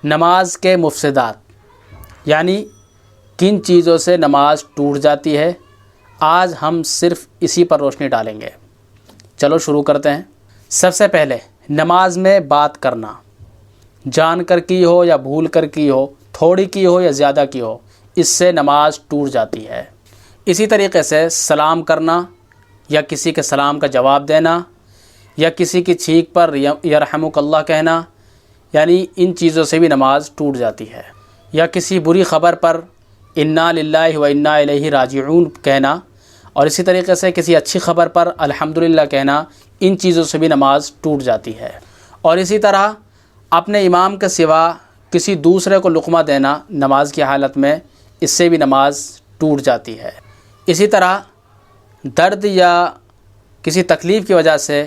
نماز کے مفسدات یعنی کن چیزوں سے نماز ٹوٹ جاتی ہے، آج ہم صرف اسی پر روشنی ڈالیں گے۔ چلو شروع کرتے ہیں۔ سب سے پہلے نماز میں بات کرنا، جان کر کی ہو یا بھول کر کی ہو، تھوڑی کی ہو یا زیادہ کی ہو، اس سے نماز ٹوٹ جاتی ہے۔ اسی طریقے سے سلام کرنا یا کسی کے سلام کا جواب دینا یا کسی کی چھینک پر یرحمک اللہ کہنا، یعنی ان چیزوں سے بھی نماز ٹوٹ جاتی ہے۔ یا کسی بری خبر پر انا للہ و انا الیہ راجعون کہنا، اور اسی طریقے سے کسی اچھی خبر پر الحمدللہ کہنا، ان چیزوں سے بھی نماز ٹوٹ جاتی ہے۔ اور اسی طرح اپنے امام کے سوا کسی دوسرے کو لقمہ دینا نماز کی حالت میں، اس سے بھی نماز ٹوٹ جاتی ہے۔ اسی طرح درد یا کسی تکلیف کی وجہ سے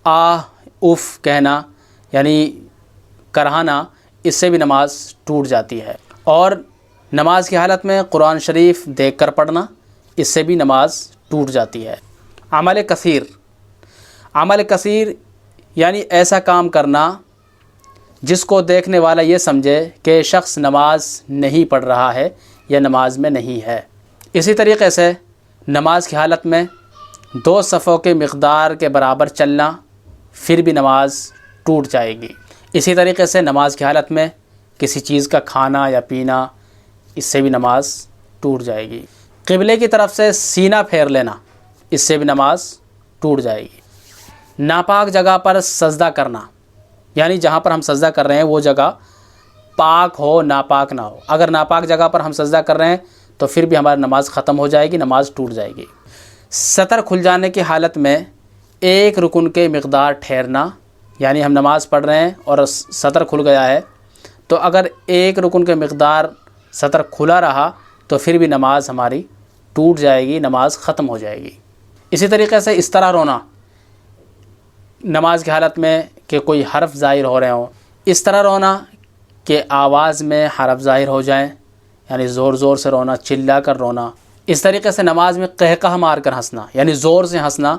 آہ اف کہنا یعنی کرہانا، اس سے بھی نماز ٹوٹ جاتی ہے۔ اور نماز کی حالت میں قرآن شریف دیکھ کر پڑھنا، اس سے بھی نماز ٹوٹ جاتی ہے۔ عمل کثیر یعنی ایسا کام کرنا جس کو دیکھنے والا یہ سمجھے کہ یہ شخص نماز نہیں پڑھ رہا ہے یا نماز میں نہیں ہے۔ اسی طریقے سے نماز کی حالت میں 2 صفوں کے مقدار کے برابر چلنا، پھر بھی نماز ٹوٹ جائے گی۔ اسی طریقے سے نماز کی حالت میں کسی چیز کا کھانا یا پینا، اس سے بھی نماز ٹوٹ جائے گی۔ قبلے کی طرف سے سینہ پھیر لینا، اس سے بھی نماز ٹوٹ جائے گی۔ ناپاک جگہ پر سجدہ کرنا، یعنی جہاں پر ہم سجدہ کر رہے ہیں وہ جگہ پاک ہو ناپاک نہ ہو۔ اگر ناپاک جگہ پر ہم سجدہ کر رہے ہیں تو پھر بھی ہماری نماز ختم ہو جائے گی، نماز ٹوٹ جائے گی۔ سطر کھل جانے کی حالت میں 1 رکن کے مقدار ٹھہرنا، یعنی ہم نماز پڑھ رہے ہیں اور سطر کھل گیا ہے، تو اگر 1 رکن کے مقدار سطر کھلا رہا تو پھر بھی نماز ہماری ٹوٹ جائے گی، نماز ختم ہو جائے گی۔ اسی طریقے سے اس طرح رونا نماز کی حالت میں کہ کوئی حرف ظاہر ہو رہے ہوں، اس طرح رونا کہ آواز میں حرف ظاہر ہو جائیں، یعنی زور زور سے رونا، چلا کر رونا۔ اس طریقے سے نماز میں قہقہ مار کر ہنسنا، یعنی زور سے ہنسنا،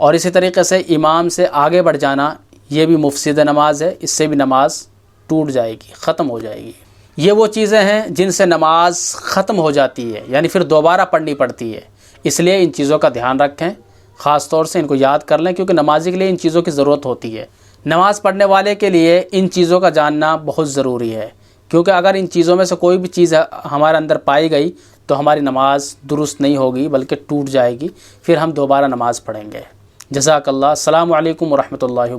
اور اسی طریقے سے امام سے آگے بڑھ جانا، یہ بھی مفسد نماز ہے، اس سے بھی نماز ٹوٹ جائے گی، ختم ہو جائے گی۔ یہ وہ چیزیں ہیں جن سے نماز ختم ہو جاتی ہے، یعنی پھر دوبارہ پڑھنی پڑتی ہے۔ اس لیے ان چیزوں کا دھیان رکھیں، خاص طور سے ان کو یاد کر لیں، کیونکہ نمازی کے لیے ان چیزوں کی ضرورت ہوتی ہے۔ نماز پڑھنے والے کے لیے ان چیزوں کا جاننا بہت ضروری ہے، کیونکہ اگر ان چیزوں میں سے کوئی بھی چیز ہمارے اندر پائی گئی تو ہماری نماز درست نہیں ہوگی بلکہ ٹوٹ جائے گی، پھر ہم دوبارہ نماز پڑھیں گے۔ جزاک اللہ۔ السلام علیکم ورحمۃ اللہ وبرکاتہ۔